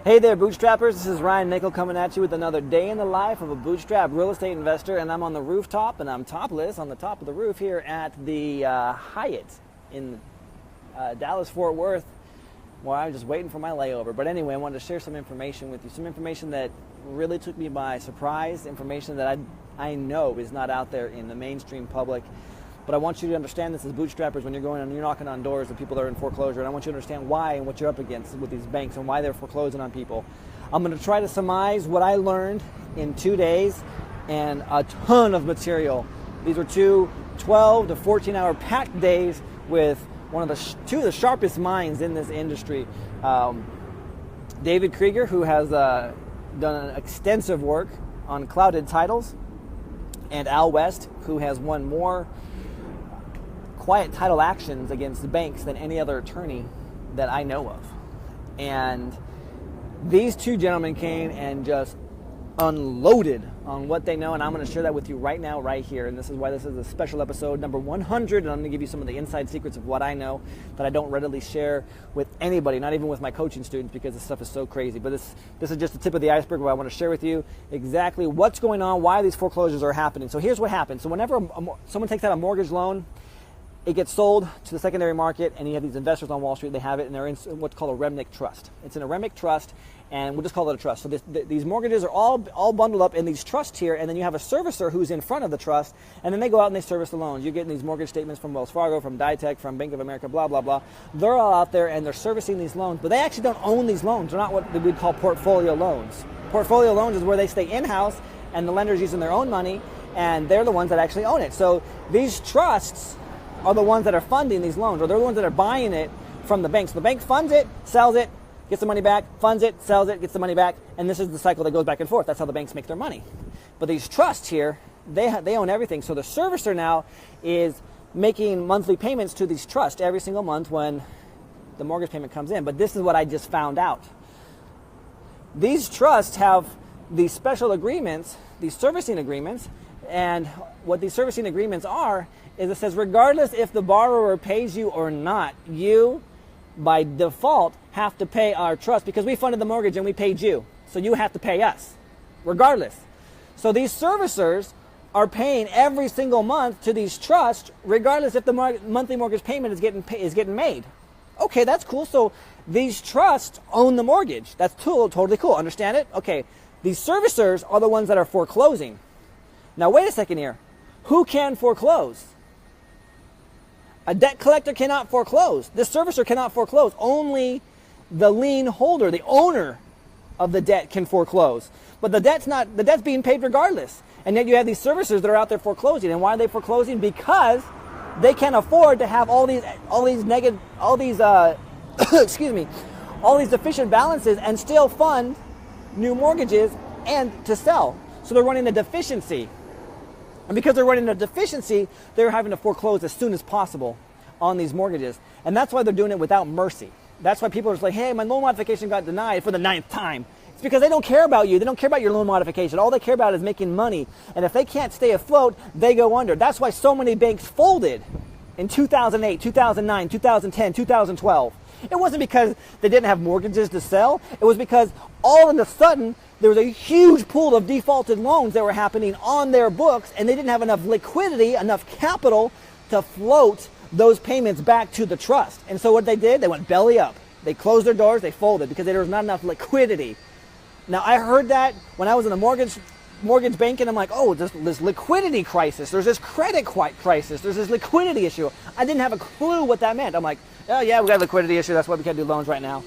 Hey there, Bootstrappers. This is Ryan Nickel coming at you with another day in the life of a bootstrap real estate investor, and I'm on the rooftop, and I'm topless on the top of the roof here at the Hyatt in Dallas-Fort Worth, where I'm just waiting for my layover. But anyway, I wanted to share some information with you, some information that really took me by surprise, information that I know is not out there in the mainstream public. But I want you to understand this as bootstrappers when you're going and you're knocking on doors of people that are in foreclosure. And I want you to understand why and what you're up against with these banks and why they're foreclosing on people. I'm going to try to surmise what I learned in 2 days and a ton of material. These were two 12 to 14 hour packed days with one of two of the sharpest minds in this industry. David Krieger, who has done extensive work on clouded titles, and Al West, who has won more quiet title actions against the banks than any other attorney that I know of. And these two gentlemen came and just unloaded on what they know, and I'm going to share that with you right now, right here. And this is why this is a special episode, number 100, and I'm going to give you some of the inside secrets of what I know that I don't readily share with anybody, not even with my coaching students, because this stuff is so crazy. But this is just the tip of the iceberg where I want to share with you exactly what's going on, why these foreclosures are happening. So here's what happens. So whenever someone takes out a mortgage loan, it gets sold to the secondary market, and you have these investors on Wall Street. They have it, and they're in what's called a REMNIC trust. It's in a REMNIC trust, and we'll just call it a trust. So these mortgages are all bundled up in these trusts here, and then you have a servicer who's in front of the trust, and then they go out and they service the loans. You're getting these mortgage statements from Wells Fargo, from Ditech, from Bank of America, blah, blah, blah. They're all out there, and they're servicing these loans, but they actually don't own these loans. They're not what we'd call portfolio loans. Portfolio loans is where they stay in-house, and the lender's using their own money, and they're the ones that actually own it. So these trusts are the ones that are funding these loans, or they're the ones that are buying it from the bank. So the bank funds it, sells it, gets the money back, funds it, sells it, gets the money back, and this is the cycle that goes back and forth. That's how the banks make their money. But these trusts here, they own everything. So the servicer now is making monthly payments to these trusts every single month when the mortgage payment comes in. But this is what I just found out. These trusts have these special agreements, these servicing agreements, and what these servicing agreements are is it says regardless if the borrower pays you or not, you by default have to pay our trust because we funded the mortgage and we paid you. So you have to pay us regardless. So these servicers are paying every single month to these trusts regardless if the monthly mortgage payment is getting made. Okay, that's cool. So these trusts own the mortgage. That's totally cool. Understand it? Okay. These servicers are the ones that are foreclosing. Now wait a second here. Who can foreclose? A debt collector cannot foreclose. This servicer cannot foreclose. Only the lien holder, the owner of the debt, can foreclose. But the debt's being paid regardless. And yet you have these servicers that are out there foreclosing. And why are they foreclosing? Because they can't afford to have all these deficient balances and still fund new mortgages and to sell. So they're running a deficiency. And because they're running a deficiency, they're having to foreclose as soon as possible on these mortgages. And that's why they're doing it without mercy. That's why people are just like, hey, my loan modification got denied for the 9th time. It's because they don't care about you. They don't care about your loan modification. All they care about is making money. And if they can't stay afloat, they go under. That's why so many banks folded in 2008, 2009, 2010, 2012. It wasn't because they didn't have mortgages to sell. It was because all of a sudden, there was a huge pool of defaulted loans that were happening on their books, and they didn't have enough liquidity, enough capital to float those payments back to the trust. And so what they did, they went belly up. They closed their doors, they folded because there was not enough liquidity. Now, I heard that when I was in the mortgage banking. I'm like, oh, this liquidity crisis. There's this credit crisis. There's this liquidity issue. I didn't have a clue what that meant. I'm like, oh, yeah, we got a liquidity issue. That's why we can't do loans right now.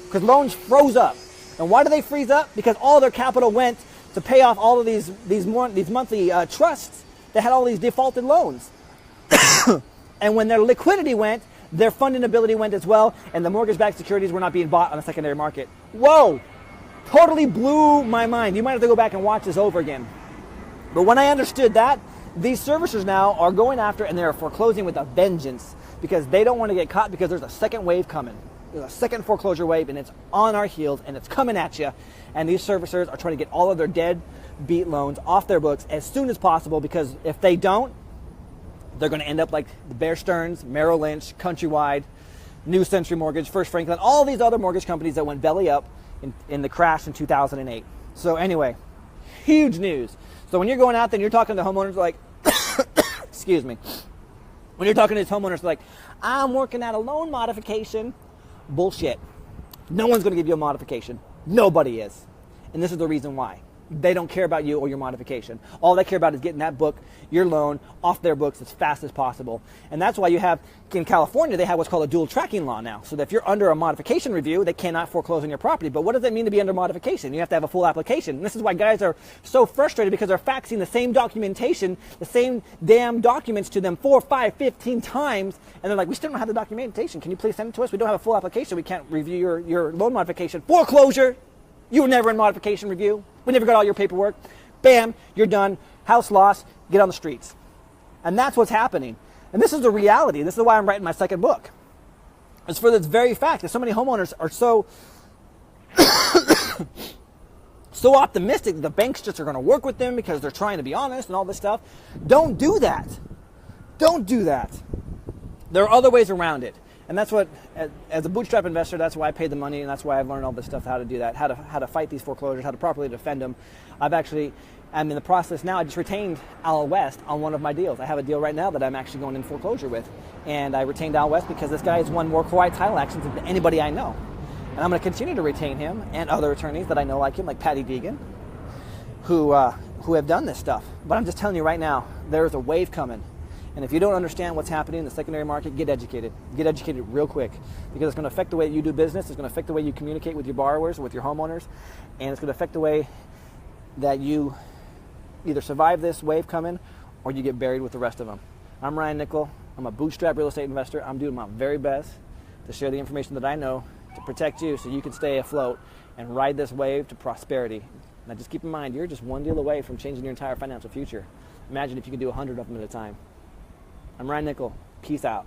Because loans froze up. And why do they freeze up? Because all their capital went to pay off all of these monthly trusts that had all these defaulted loans. And when their liquidity went, their funding ability went as well, and the mortgage-backed securities were not being bought on the secondary market. Whoa! Totally blew my mind. You might have to go back and watch this over again. But when I understood that, these servicers now are going after and they're foreclosing with a vengeance because they don't want to get caught because there's a second wave coming. There's a second foreclosure wave, and it's on our heels, and it's coming at you. And these servicers are trying to get all of their deadbeat loans off their books as soon as possible because if they don't, they're going to end up like the Bear Stearns, Merrill Lynch, Countrywide, New Century Mortgage, First Franklin, all these other mortgage companies that went belly up in the crash in 2008. So anyway, huge news. So when you're going out there and you're talking to homeowners like, excuse me, when you're talking to these homeowners like, I'm working at a loan modification, bullshit. No one's going to give you a modification. Nobody is. And this is the reason why. They don't care about you or your modification. All they care about is getting that book, your loan, off their books as fast as possible. And that's why you have, in California, they have what's called a dual tracking law now. So that if you're under a modification review, they cannot foreclose on your property. But what does it mean to be under modification? You have to have a full application. And this is why guys are so frustrated, because they're faxing the same documentation, the same damn documents to them 4, 5, 15 times. And they're like, we still don't have the documentation. Can you please send it to us? We don't have a full application. We can't review your loan modification. Foreclosure! You were never in modification review. We never got all your paperwork. Bam, you're done. House lost. Get on the streets. And that's what's happening. And this is the reality. This is why I'm writing my second book. It's for this very fact that so many homeowners are so so optimistic that the banks just are going to work with them because they're trying to be honest and all this stuff. Don't do that. Don't do that. There are other ways around it. And that's what, as a bootstrap investor, that's why I paid the money, and that's why I've learned all this stuff, how to do that, how to fight these foreclosures, how to properly defend them. I'm in the process now. I just retained Al West on one of my deals. I have a deal right now that I'm actually going in foreclosure with. And I retained Al West because this guy has won more quiet title actions than anybody I know. And I'm going to continue to retain him and other attorneys that I know like him, like Patty Deegan, who have done this stuff. But I'm just telling you right now, there's a wave coming. And if you don't understand what's happening in the secondary market, get educated. Get educated real quick, because it's going to affect the way you do business. It's going to affect the way you communicate with your borrowers, with your homeowners, and it's going to affect the way that you either survive this wave coming or you get buried with the rest of them. I'm Ryan Nickel. I'm a bootstrap real estate investor. I'm doing my very best to share the information that I know to protect you so you can stay afloat and ride this wave to prosperity. Now just keep in mind, you're just one deal away from changing your entire financial future. Imagine if you could do 100 of them at a time. I'm Ryan Nickel. Peace out.